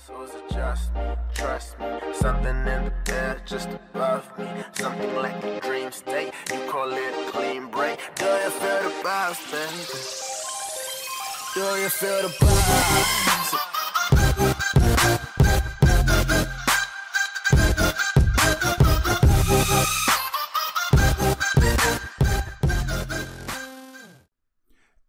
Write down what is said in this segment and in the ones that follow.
So is it just me? Trust me. Something in the air just above me. Something like a dream state. You call it a clean break. Do you feel the vibes, baby? Do you feel the vibes?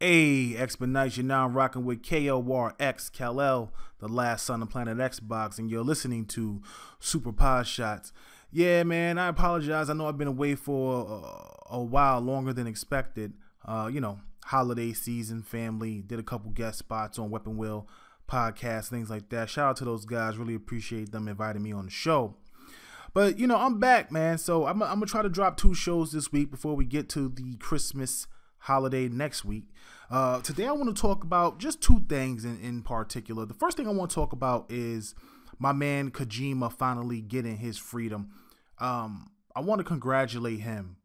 Hey, Expedition, now I'm rocking with KORX, Kal-El, the last son of Planet Xbox, and you're listening to Super Podshots. Yeah, man, I apologize. I know I've been away for a while, longer than expected. Holiday season, family, did a couple guest spots on Weapon Wheel podcast, things like that. Shout out to those guys. Really appreciate them inviting me on the show. But, I'm back, man. So I'm going to try to drop 2 shows this week before we get to the Christmas holiday next week. Today I want to talk about just 2 things in particular. The first thing I want to talk about is my man Kojima finally getting his freedom. I want to congratulate him,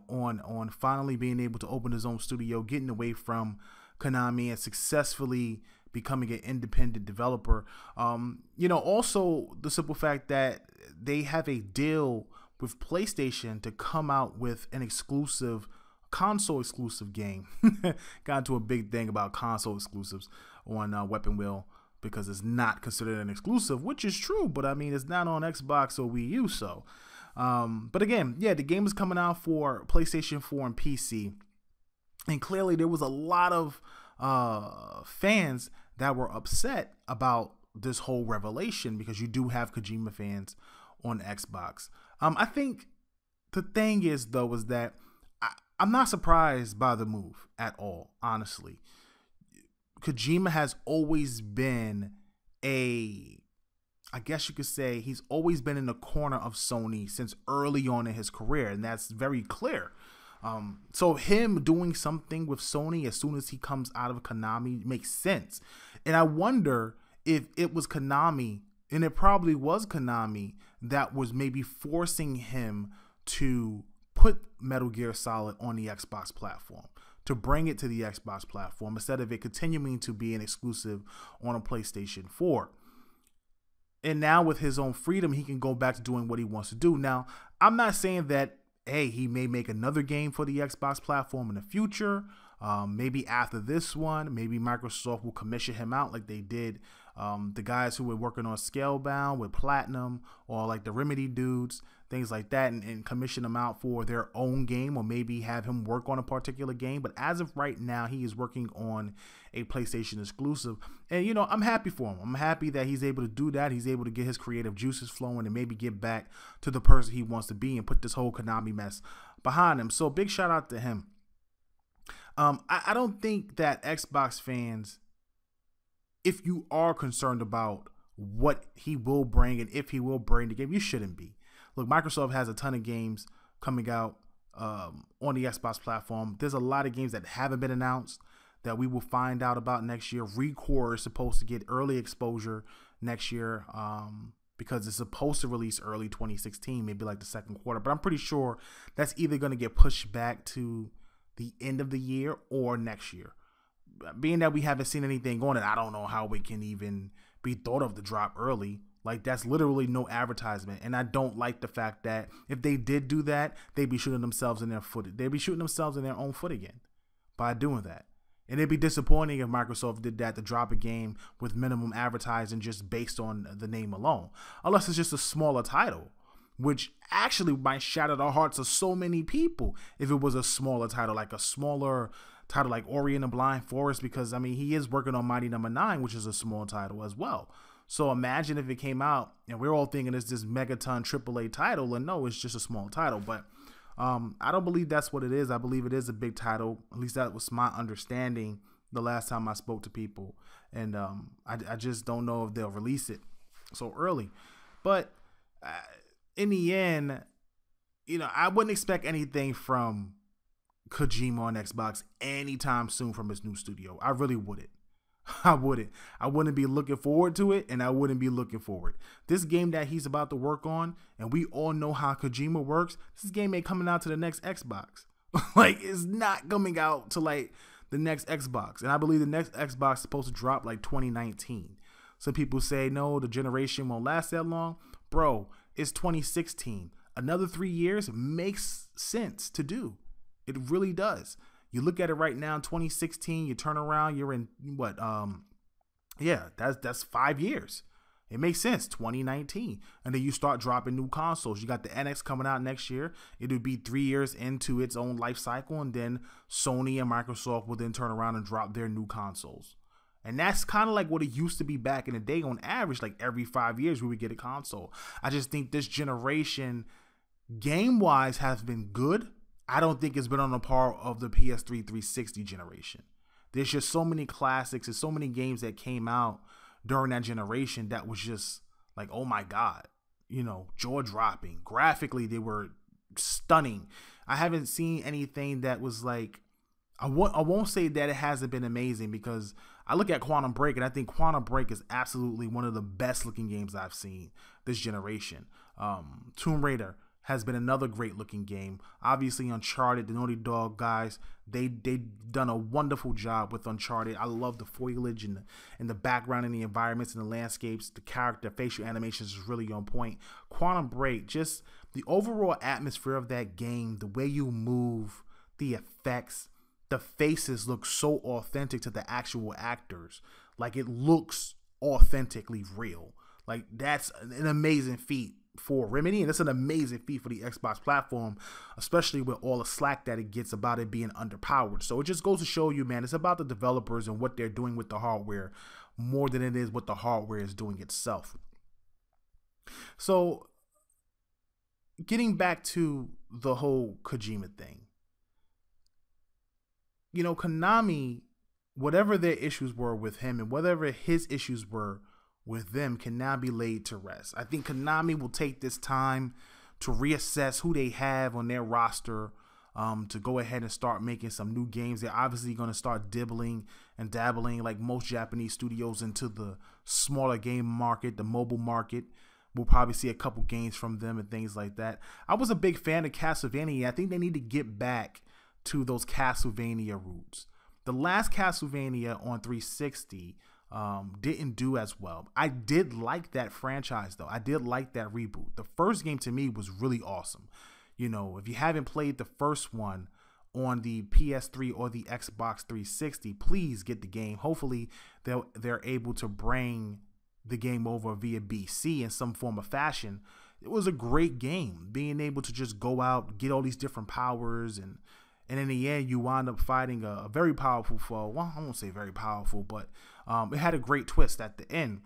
on finally being able to open his own studio, getting away from Konami and successfully becoming an independent developer. Also the simple fact that they have a deal with PlayStation to come out with an console exclusive game. Got into a big thing about console exclusives on Weapon Wheel because it's not considered an exclusive, which is true, but I mean it's not on Xbox or Wii U. So but again, the game is coming out for PlayStation 4 and PC, and clearly there was a lot of fans that were upset about this whole revelation because you do have Kojima fans on Xbox. I think the thing is that I'm not surprised by the move at all, honestly. Kojima has always been I guess you could say he's always been in the corner of Sony since early on in his career, and that's very clear. So him doing something with Sony as soon as he comes out of Konami makes sense. And I wonder if it was Konami, and it probably was Konami, that was maybe forcing him to put Metal Gear Solid on the Xbox platform, to bring it to the Xbox platform instead of it continuing to be an exclusive on a PlayStation 4. And now with his own freedom, he can go back to doing what he wants to do. Now, I'm not saying that, hey, he may make another game for the Xbox platform in the future. Maybe after this one, maybe Microsoft will commission him out like they did the guys who were working on Scalebound with Platinum, or like the Remedy dudes, things like that, and commission them out for their own game, or maybe have him work on a particular game. But as of right now, he is working on a PlayStation exclusive, and I'm happy for him. I'm happy that he's able to do that. He's able to get his creative juices flowing and maybe get back to the person he wants to be and put this whole Konami mess behind him. So big shout out to him. I don't think that Xbox fans, if you are concerned about what he will bring and if he will bring the game, you shouldn't be. Look, Microsoft has a ton of games coming out on the Xbox platform. There's a lot of games that haven't been announced that we will find out about next year. ReCore is supposed to get early exposure next year because it's supposed to release early 2016, maybe like the second quarter. But I'm pretty sure that's either going to get pushed back to the end of the year or next year. Being that we haven't seen anything on it, I don't know how it can even be thought of to drop early. Like, that's literally no advertisement. And I don't like the fact that if they did do that, they'd be shooting themselves in their foot. They'd be shooting themselves in their own foot again by doing that. And it'd be disappointing if Microsoft did that, to drop a game with minimum advertising just based on the name alone. Unless it's just a smaller title, which actually might shatter the hearts of so many people if it was a smaller title, like a smaller title like Ori and the Blind Forest, because, I mean, he is working on Mighty Number 9, which is a small title as well. So imagine if it came out and we're all thinking it's this megaton AAA title, and no, it's just a small title. But I don't believe that's what it is. I believe it is a big title. At least that was my understanding the last time I spoke to people. And I just don't know if they'll release it so early. But in the end, I wouldn't expect anything from Kojima on Xbox anytime soon from his new studio. I really wouldn't. I wouldn't be looking forward to it, and I wouldn't be looking forward. This game that he's about to work on, and we all know how Kojima works, this game ain't coming out to the next Xbox. Like, it's not coming out to like the next Xbox. And I believe the next Xbox is supposed to drop like 2019. Some people say, no, the generation won't last that long. Bro, it's 2016. Another 3 years makes sense to do. It really does. You look at it right now in 2016, you turn around, you're in what? That's 5 years. It makes sense, 2019. And then you start dropping new consoles. You got the NX coming out next year. It would be 3 years into its own life cycle. And then Sony and Microsoft will then turn around and drop their new consoles. And that's kind of like what it used to be back in the day. On average, like every 5 years we would get a console. I just think this generation, game-wise, has been good. I don't think it's been on the par of the PS3 360 generation. There's just so many classics and so many games that came out during that generation that was just like, oh my God, jaw-dropping. Graphically, they were stunning. I haven't seen anything that was like, I won't say that it hasn't been amazing, because I look at Quantum Break and I think Quantum Break is absolutely one of the best looking games I've seen this generation. Tomb Raider has been another great looking game. Obviously Uncharted, the Naughty Dog guys, they done a wonderful job with Uncharted. I love the foliage and the background and the environments and the landscapes. The character facial animations is really on point. Quantum Break, just the overall atmosphere of that game, the way you move, the effects, the faces look so authentic to the actual actors. Like, it looks authentically real. Like, that's an amazing feat for Remedy, and it's an amazing feat for the Xbox platform, especially with all the slack that it gets about it being underpowered. So it just goes to show you, man, it's about the developers and what they're doing with the hardware more than it is what the hardware is doing itself. So getting back to the whole Kojima thing, Konami, whatever their issues were with him and whatever his issues were with them, can now be laid to rest. I think Konami will take this time to reassess who they have on their roster, to go ahead and start making some new games. They're obviously going to start dibbling and dabbling, like most Japanese studios, into the smaller game market, the mobile market. We'll probably see a couple games from them and things like that. I was a big fan of Castlevania. I think they need to get back to those Castlevania roots. The last Castlevania on 360 didn't do as well. I did like that franchise, though. I did like that reboot. The first game to me was really awesome. If you haven't played the first one on the PS3 or the Xbox 360, please get the game. Hopefully they're able to bring the game over via BC in some form of fashion. It was a great game, being able to just go out, get all these different powers, and in the end, you wind up fighting a very powerful foe. Well, I won't say very powerful, but it had a great twist at the end.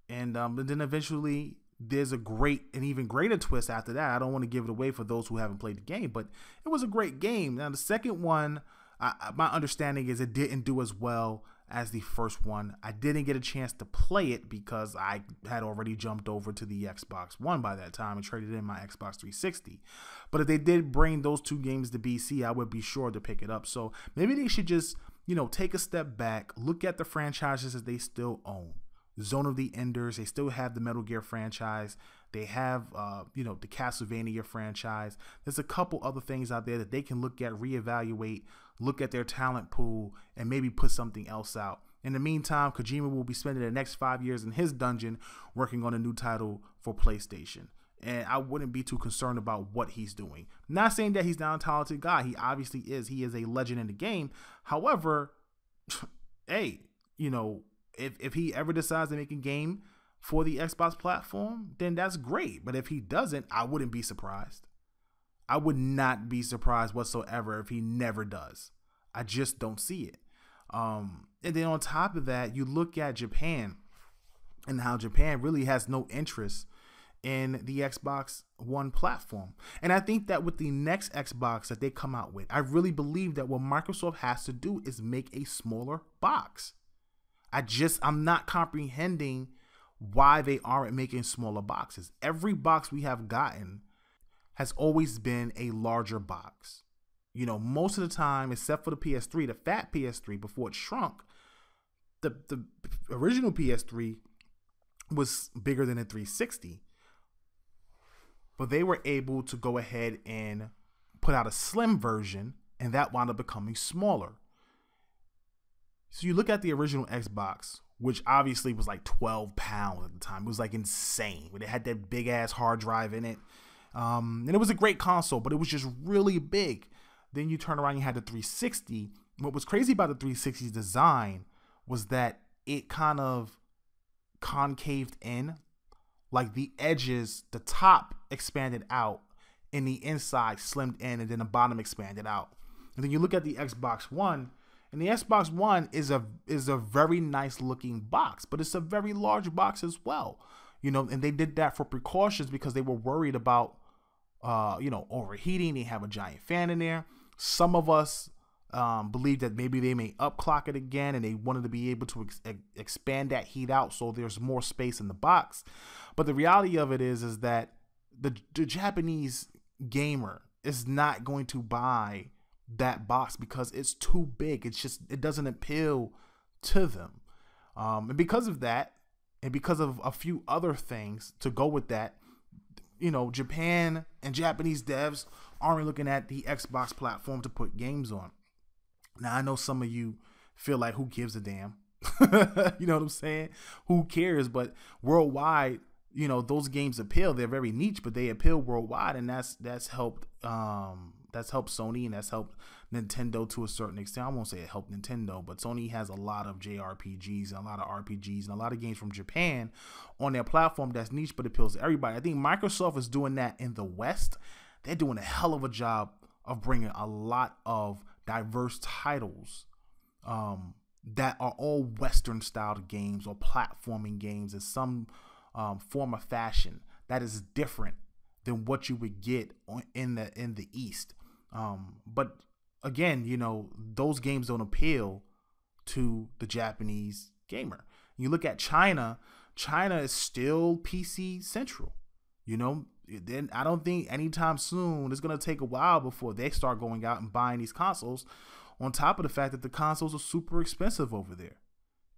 And then eventually, there's an even greater twist after that. I don't want to give it away for those who haven't played the game, but it was a great game. Now, the second one, my understanding is it didn't do as well as the first one. I didn't get a chance to play it because I had already jumped over to the Xbox One by that time and traded in my Xbox 360. But if they did bring those two games to BC, I would be sure to pick it up. So maybe they should just, take a step back, look at the franchises that they still own. Zone of the Enders, they still have the Metal Gear franchise. They have, the Castlevania franchise. There's a couple other things out there that they can look at, reevaluate, look at their talent pool, and maybe put something else out. In the meantime, Kojima will be spending the next 5 years in his dungeon working on a new title for PlayStation. And I wouldn't be too concerned about what he's doing. Not saying that he's not a talented guy. He obviously is. He is a legend in the game. However, hey, if he ever decides to make a game for the Xbox platform, then that's great. But if he doesn't, I wouldn't be surprised. I would not be surprised whatsoever if he never does. I just don't see it. And then on top of that, you look at Japan and how Japan really has no interest in the Xbox One platform. And I think that with the next Xbox that they come out with, I really believe that what Microsoft has to do is make a smaller box. I'm not comprehending why they aren't making smaller boxes. Every box we have gotten has always been a larger box. Most of the time, except for the PS3, the fat PS3 before it shrunk, the original PS3 was bigger than a 360. But they were able to go ahead and put out a slim version, and that wound up becoming smaller. So you look at the original Xbox which obviously was like 12 pounds at the time. It was like insane. It had that big ass hard drive in it. And it was a great console, but it was just really big. Then you turn around, you had the 360. What was crazy about the 360's design was that it kind of concaved in. Like the edges, the top expanded out and the inside slimmed in, and then the bottom expanded out. And then you look at the Xbox One, and the Xbox One is a very nice looking box, but it's a very large box as well. You know, and they did that for precautions because they were worried about overheating. They have a giant fan in there. Some of us believe that maybe they may upclock it again, and they wanted to be able to expand that heat out so there's more space in the box. But the reality of it is that the Japanese gamer is not going to buy that box because it's too big. It doesn't appeal to them. And because of that, and because of a few other things to go with that, you know, Japan and Japanese devs aren't looking at the Xbox platform to put games on. Now, I know some of you feel like, who gives a damn? You know what I'm saying? Who cares? But worldwide, you know, those games appeal. They're very niche, but they appeal worldwide, and that's helped Sony, and that's helped Nintendo to a certain extent. I won't say it helped Nintendo, but Sony has a lot of JRPGs and a lot of RPGs and a lot of games from Japan on their platform that's niche but appeals to everybody. I think Microsoft is doing that in the West. They're doing a hell of a job of bringing a lot of diverse titles that are all Western styled games or platforming games in some form or fashion that is different than what you would get in the East. But again, you know, those games don't appeal to the Japanese gamer. You look at China is still PC central. You know, then I don't think anytime soon, it's going to take a while before they start going out and buying these consoles, on top of the fact that the consoles are super expensive over there.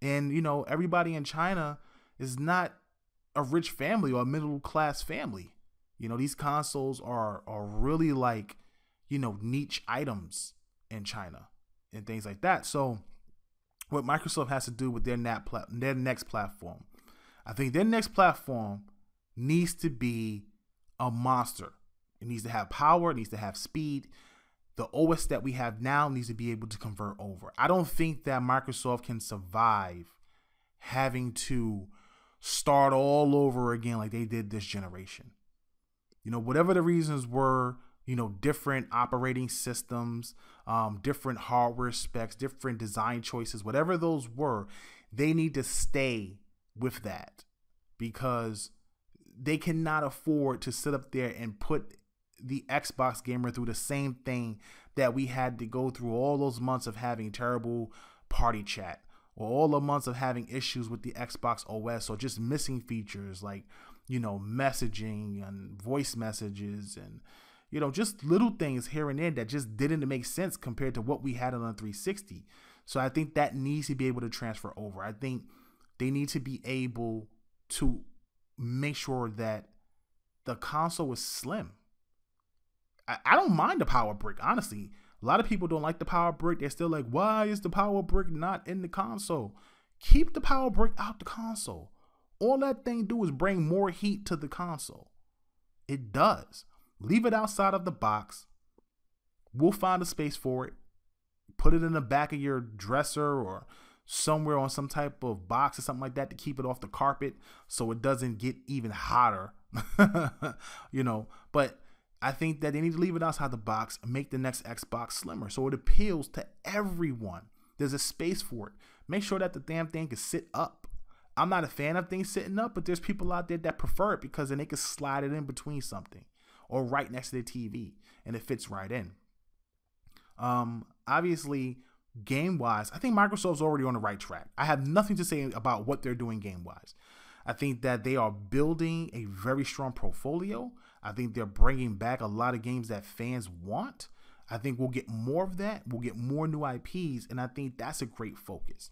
And, you know, everybody in China is not a rich family or a middle class family. You know, these consoles are really like, you know, niche items in China and things like that. So what Microsoft has to do with their next platform, I think their next platform needs to be a monster. It needs to have power. It needs to have speed. The OS that we have now needs to be able to convert over. I don't think that Microsoft can survive having to start all over again like they did this generation. You know, whatever the reasons were, you know, different operating systems, different hardware specs, different design choices, whatever those were, they need to stay with that, because they cannot afford to sit up there and put the Xbox gamer through the same thing that we had to go through all those months of having terrible party chat, or all the months of having issues with the Xbox OS, or just missing features like, you know, messaging and voice messages and, you know, just little things here and there that just didn't make sense compared to what we had on the 360. So I think that needs to be able to transfer over. I think they need to be able to make sure that the console is slim. I don't mind the power brick, honestly. A lot of people don't like the power brick. They're still like, why is the power brick not in the console? Keep the power brick out the console. All that thing do is bring more heat to the console. It does. Leave it outside of the box. We'll find a space for it. Put it in the back of your dresser or somewhere on some type of box or something like that to keep it off the carpet so it doesn't get even hotter. You know, but I think that they need to leave it outside the box and make the next Xbox slimmer so it appeals to everyone. There's a space for it. Make sure that the damn thing can sit up. I'm not a fan of things sitting up, but there's people out there that prefer it because then they can slide it in between something or right next to the TV and it fits right in. Obviously, game-wise, I think Microsoft's already on the right track. I have nothing to say about what they're doing game-wise. I think that they are building a very strong portfolio. I think they're bringing back a lot of games that fans want. I think we'll get more of that. We'll get more new IPs, and I think that's a great focus.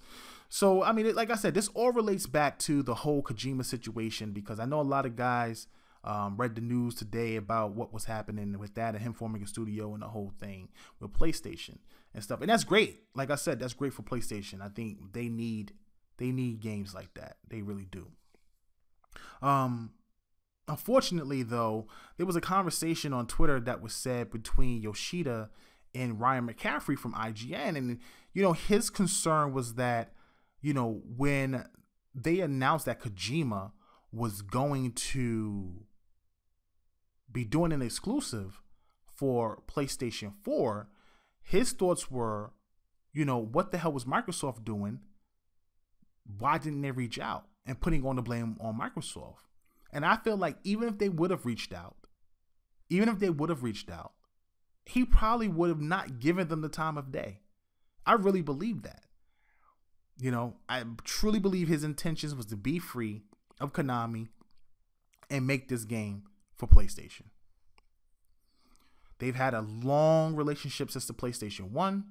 So, I mean, like I said, this all relates back to the whole Kojima situation, because I know a lot of guys read the news today about what was happening with that and him forming a studio and the whole thing with PlayStation and stuff. And that's great. Like I said, that's great for PlayStation. I think they need They need games like that. They really do. Unfortunately, though, there was a conversation on Twitter that was said between Yoshida and Ryan McCaffrey from IGN. And, his concern was that, when they announced that Kojima was going to be doing an exclusive for PlayStation 4, his thoughts were, what the hell was Microsoft doing? Why didn't they reach out? And putting on the blame on Microsoft. And I feel like even if they would have reached out, he probably would have not given them the time of day. I really believe that. I truly believe his intentions was to be free of Konami and make this game for PlayStation. They've had a long relationship since the PlayStation 1.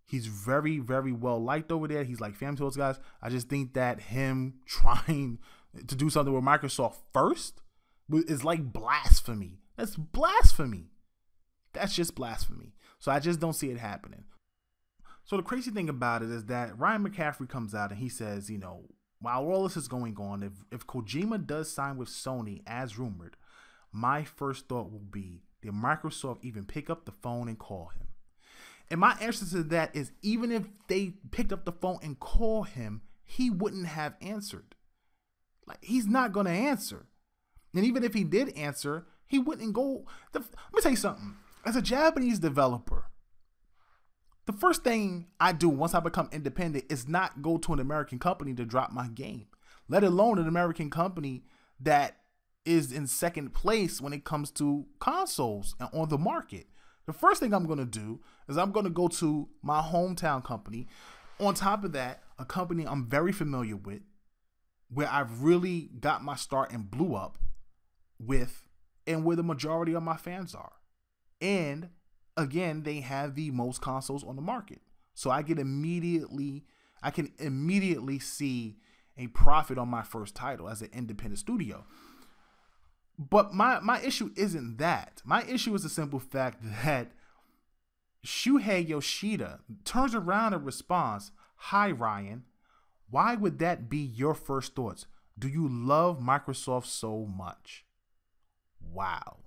He's very, very well liked over there. He's like family to those guys. I just think that him trying to do something with Microsoft first is like blasphemy. That's blasphemy. That's just blasphemy. So I just don't see it happening. So the crazy thing about it is that Ryan McCaffrey comes out and he says, while all this is going on, if Kojima does sign with Sony as rumored, my first thought will be, did Microsoft even pick up the phone and call him? And my answer to that is, even if they picked up the phone and called him, he wouldn't have answered. Like, he's not going to answer. And even if he did answer, he wouldn't go. Let me tell you something. As a Japanese developer, the first thing I do once I become independent is not go to an American company to drop my game, let alone an American company that is in second place when it comes to consoles and on the market. The first thing I'm going to do is I'm going to go to my hometown company. On top of that, a company I'm very familiar with, where I've really got my start and blew up with, and where the majority of my fans are. And again, they have the most consoles on the market. So I can immediately see a profit on my first title as an independent studio. But my issue isn't that. My issue is the simple fact that Shuhei Yoshida turns around and responds, "Hi, Ryan. Why would that be your first thoughts? Do you love Microsoft so much?" Wow.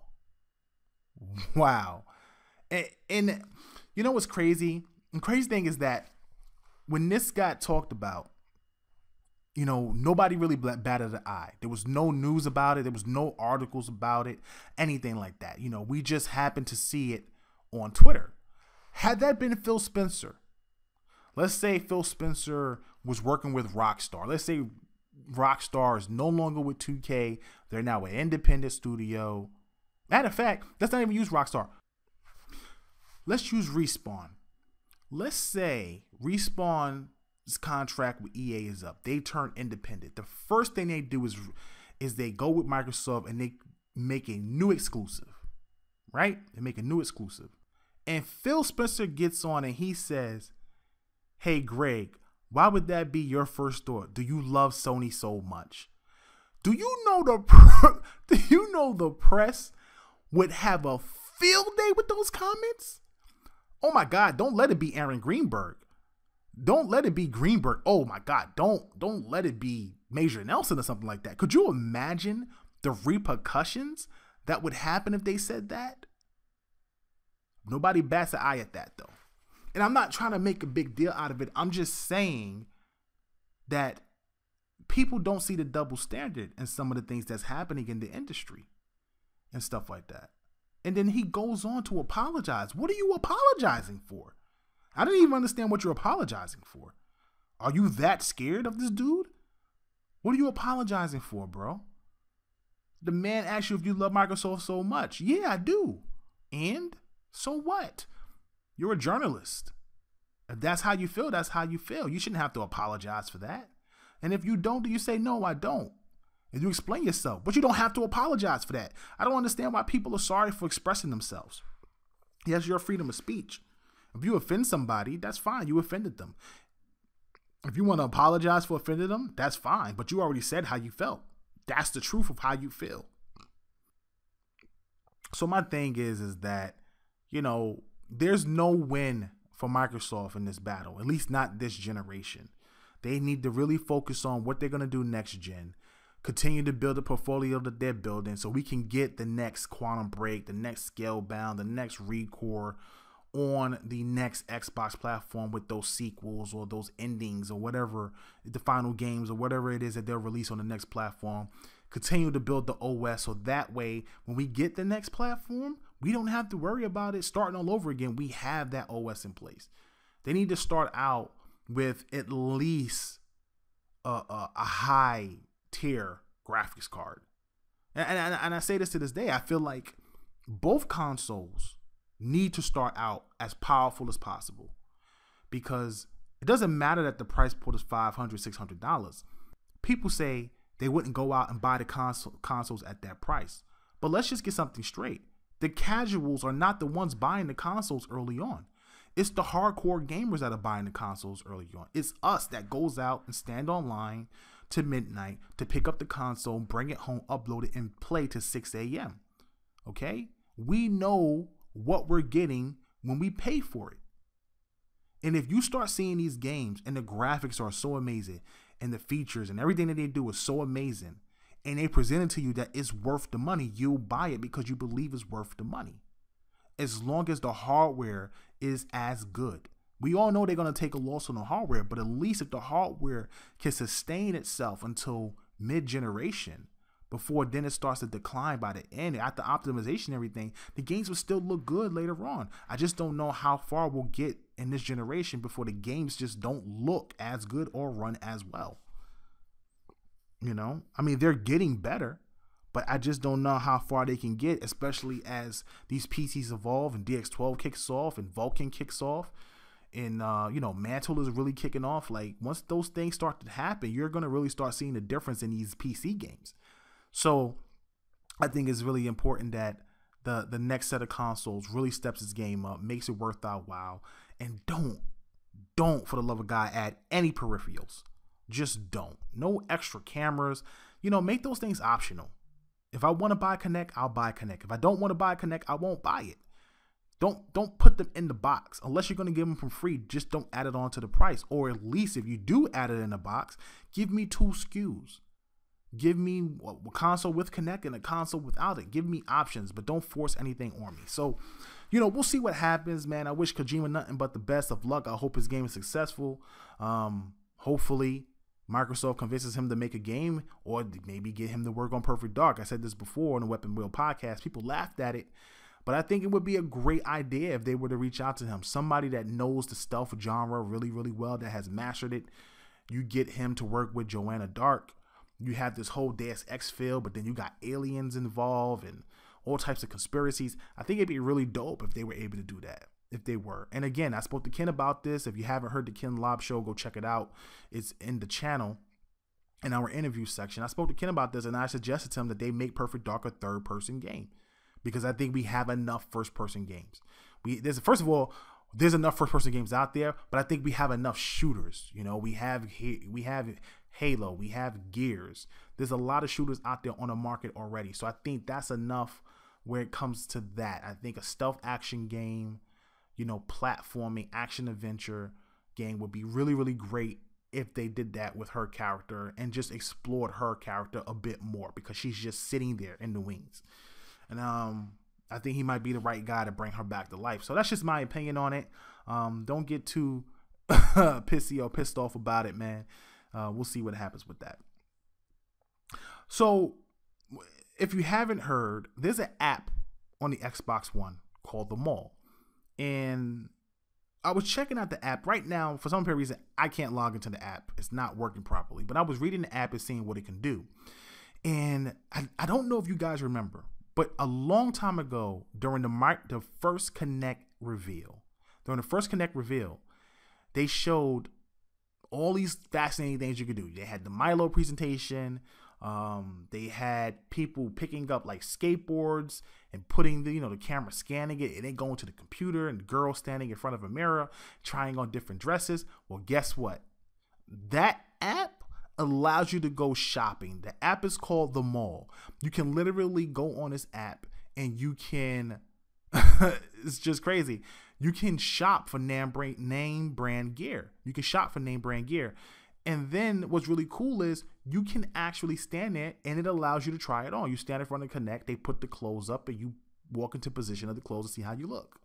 Wow. And you know what's crazy? The crazy thing is that when this got talked about, nobody really batted an eye. There was no news about it. There was no articles about it, anything like that. We just happened to see it on Twitter. Had that been Phil Spencer, let's say Phil Spencer was working with Rockstar. Let's say Rockstar is no longer with 2K. They're now an independent studio. Matter of fact, let's not even use Rockstar. Let's use Respawn. Let's say Respawn's contract with EA is up. They turn independent. The first thing they do is they go with Microsoft and they make a new exclusive, right? They make a new exclusive. And Phil Spencer gets on and he says, "Hey, Greg, why would that be your first thought? Do you love Sony so much?" Do you know the press would have a field day with those comments? Oh my God, don't let it be Aaron Greenberg. Don't let it be Greenberg. Oh my God, don't let it be Major Nelson or something like that. Could you imagine the repercussions that would happen if they said that? Nobody bats an eye at that though. And I'm not trying to make a big deal out of it. I'm just saying that people don't see the double standard in some of the things that's happening in the industry and stuff like that. And then he goes on to apologize. What are you apologizing for? I didn't even understand what you're apologizing for. Are you that scared of this dude? What are you apologizing for, bro? The man asked you if you love Microsoft so much. Yeah, I do. And so what? You're a journalist. If that's how you feel, that's how you feel. You shouldn't have to apologize for that. And if you don't, you say, "No, I don't." And you explain yourself. But you don't have to apologize for that. I don't understand why people are sorry for expressing themselves. Yes, your freedom of speech. If you offend somebody, that's fine. You offended them. If you want to apologize for offending them, that's fine. But you already said how you felt. That's the truth of how you feel. So my thing is that, there's no win for Microsoft in this battle, at least not this generation. They need to really focus on what they're going to do next gen. Continue to build a portfolio that they're building so we can get the next Quantum Break, the next Scalebound, the next Recore on the next Xbox platform with those sequels or those endings or whatever, the final games or whatever it is that they'll release on the next platform. Continue to build the OS so that way when we get the next platform, we don't have to worry about it starting all over again. We have that OS in place. They need to start out with at least a high tier graphics card. And I say this to this day, I feel like both consoles need to start out as powerful as possible, because it doesn't matter that the price point is $500, $600. People say they wouldn't go out and buy the consoles at that price. But let's just get something straight. The casuals are not the ones buying the consoles early on. It's the hardcore gamers that are buying the consoles early on. It's us that goes out and stand online to midnight to pick up the console, bring it home, upload it, and play to 6 a.m. Okay? We know what we're getting when we pay for it. And if you start seeing these games and the graphics are so amazing and the features and everything that they do is so amazing, and they present it to you that it's worth the money, you'll buy it because you believe it's worth the money. As long as the hardware is as good. We all know they're going to take a loss on the hardware, but at least if the hardware can sustain itself until mid-generation, before then it starts to decline by the end, after optimization and everything, the games will still look good later on. I just don't know how far we'll get in this generation before the games just don't look as good or run as well. You know, I mean, they're getting better, but I just don't know how far they can get, especially as these PCs evolve and DX12 kicks off and Vulkan kicks off. And, Mantle is really kicking off. Like, once those things start to happen, you're going to really start seeing the difference in these PC games. So I think it's really important that the next set of consoles really steps its game up, makes it worth our while. And don't, for the love of God, add any peripherals. Just don't. No extra cameras. Make those things optional. If I want to buy Kinect, I'll buy Kinect. If I don't want to buy Kinect, I won't buy it. Don't put them in the box. Unless you're going to give them for free, just don't add it onto the price. Or at least if you do add it in the box, give me 2 SKUs. Give me a console with Kinect and a console without it. Give me options, but don't force anything on me. So, we'll see what happens, man. I wish Kojima nothing but the best of luck. I hope his game is successful. Hopefully, Microsoft convinces him to make a game, or maybe get him to work on Perfect Dark. I said this before on the Weapon Wheel podcast. People laughed at it. But I think it would be a great idea if they were to reach out to him. Somebody that knows the stealth genre really, really well, that has mastered it. You get him to work with Joanna Dark. You have this whole Deus Ex feel, but then you got aliens involved and all types of conspiracies. I think it'd be really dope if they were able to do that. If they were. And again, I spoke to Ken about this. If you haven't heard the Ken Lob Show, go check it out. It's in the channel in our interview section. I spoke to Ken about this, and I suggested to him that they make Perfect Dark a third-person game, because I think we have enough first-person games. First of all, there's enough first-person games out there, but I think we have enough shooters. We have Halo, we have Gears. There's a lot of shooters out there on the market already. So I think that's enough where it comes to that. I think a stealth action game, platforming, action adventure game would be really, really great if they did that with her character and just explored her character a bit more, because she's just sitting there in the wings. And I think he might be the right guy to bring her back to life. So that's just my opinion on it. Don't get too pissy or pissed off about it, man. We'll see what happens with that. So if you haven't heard, there's an app on the Xbox One called The Mall. And I was checking out the app right now. For some reason, I can't log into the app. It's not working properly. But I was reading the app and seeing what it can do. And I don't know if you guys remember, but a long time ago, during the first Kinect reveal, they showed all these fascinating things you could do. They had the Milo presentation. They had people picking up like skateboards and putting the camera scanning it, and then going to the computer, and the girl standing in front of a mirror trying on different dresses. Well, guess what? That app allows you to go shopping. The app is called The Mall. You can literally go on this app and you can it's just crazy. You can shop for name brand gear. And then what's really cool is you can actually stand there and it allows you to try it on. You stand in front of the Kinect, they put the clothes up and you walk into position of the clothes to see how you look.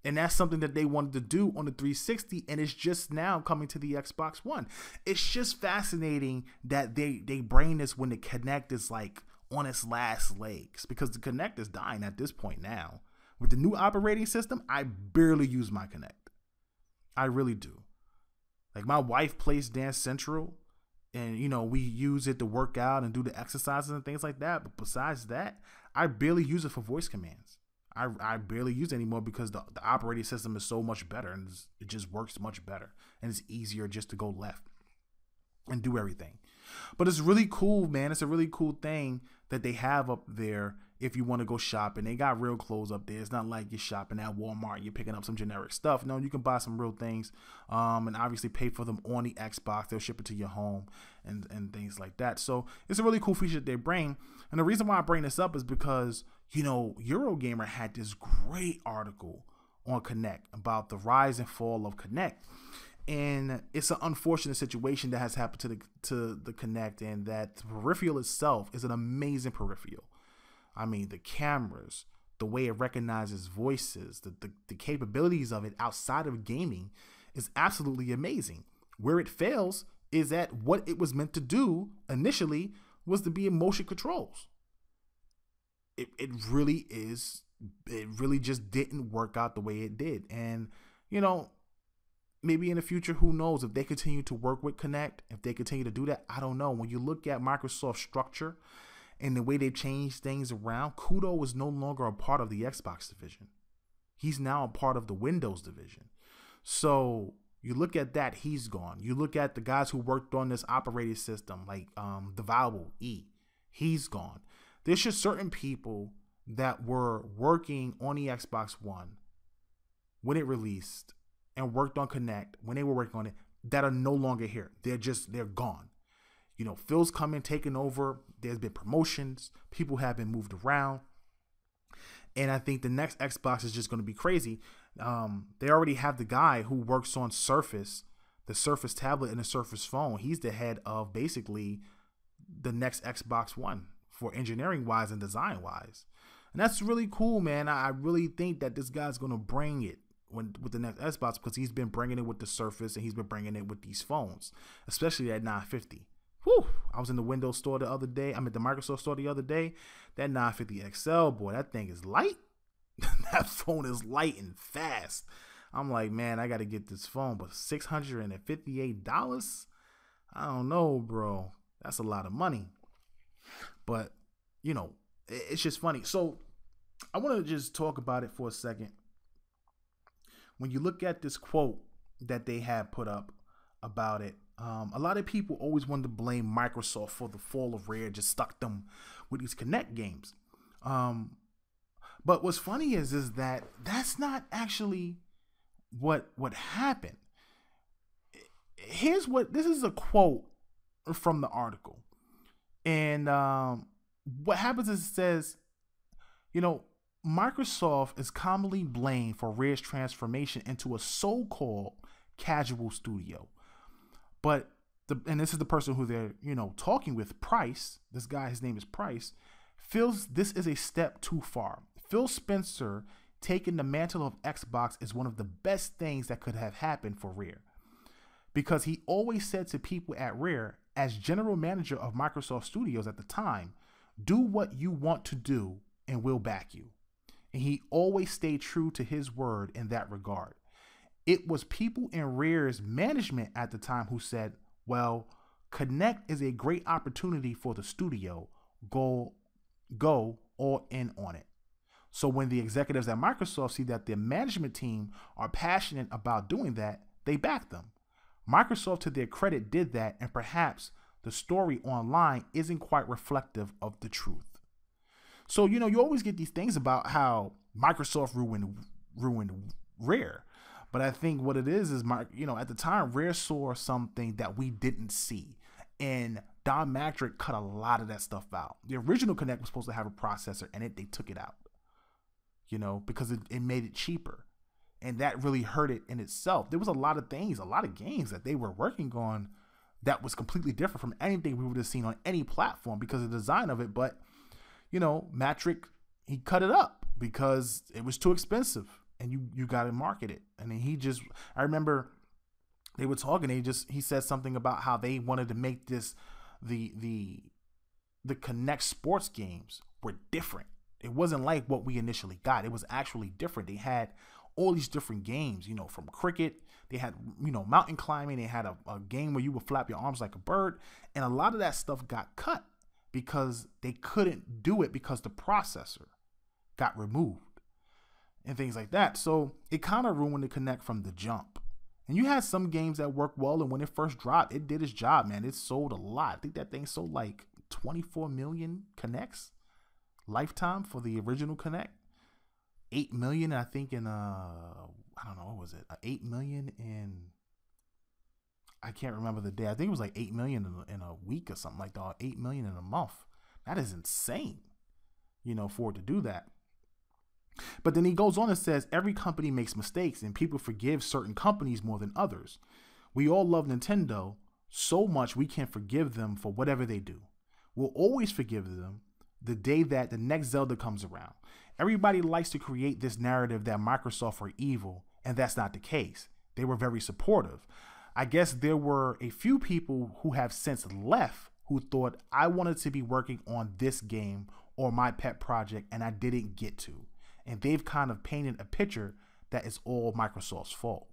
And that's something that they wanted to do on the 360, and it's just now coming to the Xbox One. It's just fascinating that they bring this when the Kinect is like on its last legs, because the Kinect is dying at this point now. With the new operating system, I barely use my Kinect. I really do. Like, my wife plays Dance Central, and, you know, we use it to work out and do the exercises and things like that. But besides that, I barely use it for voice commands. I barely use it anymore because the operating system is so much better, and it just works much better. And it's easier just to go left and do everything. But it's really cool, man. It's a really cool thing that they have up there if you want to go shopping. They got real clothes up there. It's not like you're shopping at Walmart and you're picking up some generic stuff. No, you can buy some real things, and obviously pay for them on the Xbox. They'll ship it to your home and things like that. So it's a really cool feature that they bring. And the reason why I bring this up is because, you know, Eurogamer had this great article on Kinect about the rise and fall of Kinect. And it's an unfortunate situation that has happened to the Kinect, and that the peripheral itself is an amazing peripheral. I mean, the cameras, the way it recognizes voices, the capabilities of it outside of gaming is absolutely amazing. Where it fails is that what it was meant to do initially was to be in motion controls. It really just didn't work out the way it did. And, you know, maybe in the future, who knows, if they continue to work with Kinect, if they continue to do that, I don't know. When you look at Microsoft's structure and the way they changed things around, Kudo is no longer a part of the Xbox division. He's now a part of the Windows division. So you look at that, he's gone. You look at the guys who worked on this operating system, like the Vowel E, he's gone. There's just certain people that were working on the Xbox One when it released and worked on Kinect when they were working on it that are no longer here. They're gone. You know, Phil's coming, taking over. There's been promotions. People have been moved around. And I think the next Xbox is just going to be crazy. They already have the guy who works on Surface, the Surface tablet and the Surface phone. He's the head of basically the next Xbox One for engineering wise and design wise. And that's really cool, man. I really think that this guy's going to bring it with the next Xbox, because he's been bringing it with the Surface and he's been bringing it with these phones, especially that 950. Whew. I was in the Windows store the other day. I'm at the Microsoft store the other day. That 950 XL, boy, that thing is light. That phone is light and fast. I'm like, man, I got to get this phone, but $658? I don't know, bro. That's a lot of money. But, you know, it's just funny. So I want to just talk about it for a second. When you look at this quote that they had put up about it, a lot of people always wanted to blame Microsoft for the fall of Rare, just stuck them with these Kinect games. But what's funny is that that's not actually what happened. This is a quote from the article. And what happens is it says, you know, Microsoft is commonly blamed for Rare's transformation into a so-called casual studio. But and this is the person who they're, you know, talking with, Price, this guy, his name is Price, feels this is a step too far. Phil Spencer taking the mantle of Xbox is one of the best things that could have happened for Rare. Because he always said to people at Rare, as general manager of Microsoft Studios at the time, do what you want to do and we'll back you. And he always stayed true to his word in that regard. It was people in Rare's management at the time who said, well, Kinect is a great opportunity for the studio. Go all in on it. So when the executives at Microsoft see that their management team are passionate about doing that, they back them. Microsoft, to their credit, did that, and perhaps the story online isn't quite reflective of the truth. So, you know, you always get these things about how Microsoft ruined Rare. But I think what it is, you know, at the time, Rare saw something that we didn't see. And Don Matrick cut a lot of that stuff out. The original Kinect was supposed to have a processor, and they took it out, you know, because it made it cheaper. And that really hurt it in itself. There was a lot of things, a lot of games that they were working on that was completely different from anything we would have seen on any platform because of the design of it. But, you know, Matrick, he cut it up because it was too expensive and you got to market it. And then I remember they were talking, he said something about how they wanted to make this, the Kinect sports games were different. It wasn't like what we initially got. It was actually different. They had all these different games, you know, from cricket. They had, you know, mountain climbing. They had a game where you would flap your arms like a bird. And a lot of that stuff got cut because they couldn't do it because the processor got removed and things like that. So it kind of ruined the Kinect from the jump. And you had some games that worked well. And when it first dropped, it did its job, man. It sold a lot. I think that thing sold like 24 million Kinects lifetime for the original Kinect. 8 million, I think, in I don't know, what was it? 8 million in, I can't remember the day. I think it was like 8 million in a week or something like that, or 8 million in a month. That is insane, you know, for it to do that. But then he goes on and says, every company makes mistakes and people forgive certain companies more than others. We all love Nintendo so much we can forgive them for whatever they do. We'll always forgive them the day that the next Zelda comes around. Everybody likes to create this narrative that Microsoft are evil, and that's not the case. They were very supportive. I guess there were a few people who have since left who thought I wanted to be working on this game or my pet project, and I didn't get to. And they've kind of painted a picture that is all Microsoft's fault.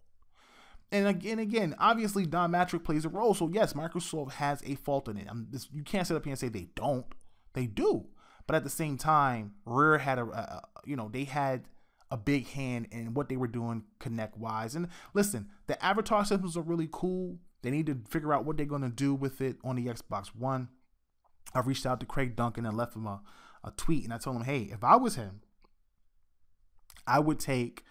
And again, obviously Don Matrick plays a role. So yes, Microsoft has a fault in it. You can't sit up here and say they don't. They do. But at the same time, Rare had they had a big hand in what they were doing Kinect wise. And listen, the avatar systems are really cool. They need to figure out what they're going to do with it on the Xbox One. I reached out to Craig Duncan and left him a tweet, and I told him, hey, if I was him, I would take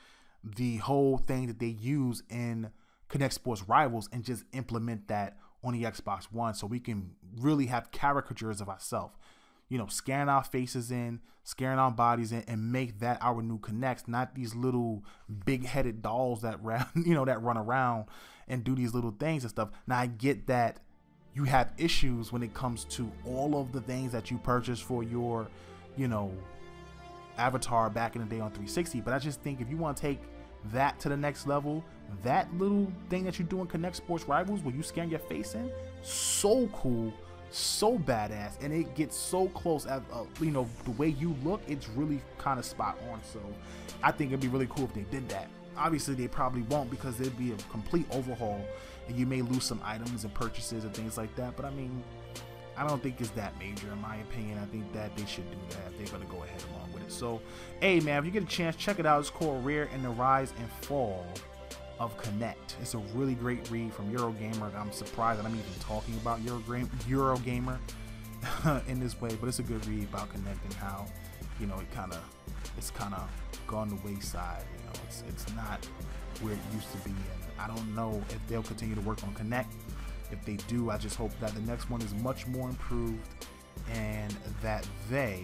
the whole thing that they use in Kinect Sports Rivals and just implement that on the Xbox One so we can really have caricatures of ourselves. You know, scan our faces in, scan our bodies in, and make that our new Kinects, not these little big-headed dolls that run around and do these little things and stuff. Now, I get that you have issues when it comes to all of the things that you purchased for your, you know, avatar back in the day on 360, but I just think if you want to take that to the next level, that little thing that you do in Kinect Sports Rivals where you scan your face in, so cool, so badass, and it gets so close as the way you look, it's really kind of spot on. So I think it'd be really cool if they did that. Obviously they probably won't because it'd be a complete overhaul and you may lose some items and purchases and things like that, but I mean, I don't think it's that major in my opinion. I think that they should do that if they're going to go ahead along with it. So hey man, if you get a chance, check it out. It's called Rare and the Rise and Fall of Kinect. It's a really great read from Eurogamer. I'm surprised that I'm even talking about Eurogamer in this way, but it's a good read about Kinect and how, you know, it's kind of gone the wayside. You know, it's not where it used to be, and I don't know if they'll continue to work on Kinect. If they do, I just hope that the next one is much more improved and that they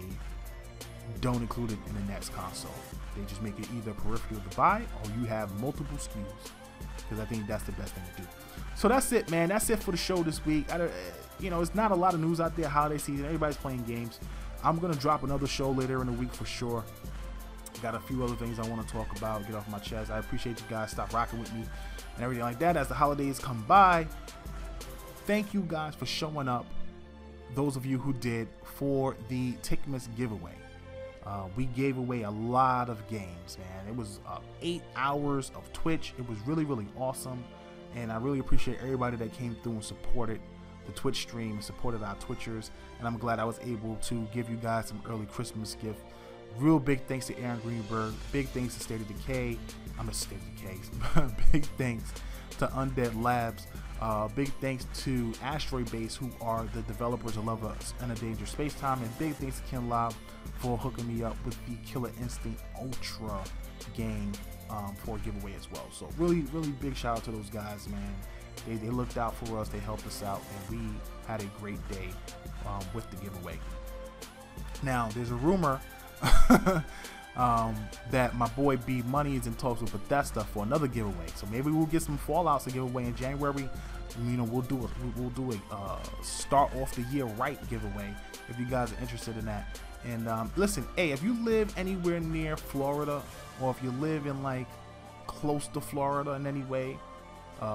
don't include it in the next console. They just make it either peripheral to buy or you have multiple SKUs, because I think that's the best thing to do. So that's it, man. That's it for the show this week. It's not a lot of news out there. Holiday season, everybody's playing games. I'm going to drop another show later in the week for sure. Got a few other things I want to talk about, get off my chest. I appreciate you guys. Stop rocking with me and everything like that as the holidays come by. Thank you guys for showing up, those of you who did, for the Tickmas giveaway. We gave away a lot of games, man. It was 8 hours of Twitch. It was really, really awesome, and I really appreciate everybody that came through and supported the Twitch stream and supported our Twitchers, and I'm glad I was able to give you guys some early Christmas gift. Real big thanks to Aaron Greenberg. Big thanks to State of Decay. Big thanks to Undead Labs. Big thanks to Asteroid Base, who are the developers of Love Us and a Dangerous Space Time, and big thanks to Ken Lob for hooking me up with the Killer Instinct Ultra game for a giveaway as well. So really, really big shout out to those guys, man. They looked out for us, they helped us out, and we had a great day with the giveaway. Now, there's a rumor that my boy B Money is in talks with Bethesda for another giveaway. So maybe we'll get some Fallouts to give away in January you know, we'll do a start off the year right giveaway if you guys are interested in that. And listen, hey, if you live anywhere near Florida, or if you live in like close to Florida in any way,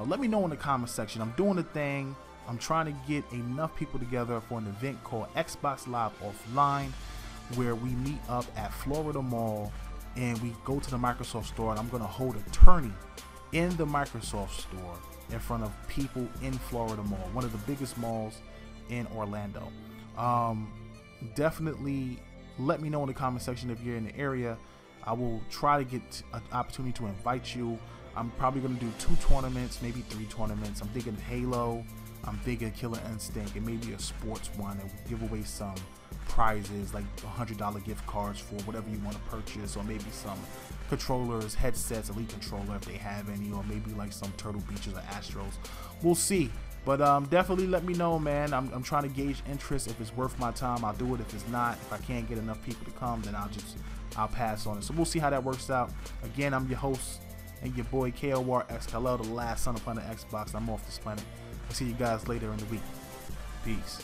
let me know in the comment section. I'm doing a thing. I'm trying to get enough people together for an event called Xbox Live Offline, where we meet up at Florida Mall and we go to the Microsoft store, and I'm going to hold a tourney in the Microsoft store in front of people in Florida Mall, one of the biggest malls in Orlando. Definitely let me know in the comment section if you're in the area. I will try to get an opportunity to invite you. I'm probably going to do 2 tournaments, maybe 3 tournaments. I'm thinking Halo, I'm thinking Killer Instinct, and maybe a sports one, and we'll give away some prizes like $100 gift cards for whatever you want to purchase, or maybe some controllers, headsets, Elite controller if they have any, or maybe like some Turtle Beaches or Astros. We'll see. But definitely let me know, man. I'm trying to gauge interest. If it's worth my time, I'll do it. If it's not, if I can't get enough people to come, then I'll pass on it. So we'll see how that works out. Again, I'm your host and your boy KORXKLL, the last son of planet Xbox. I'm off this planet. I'll see you guys later in the week. Peace.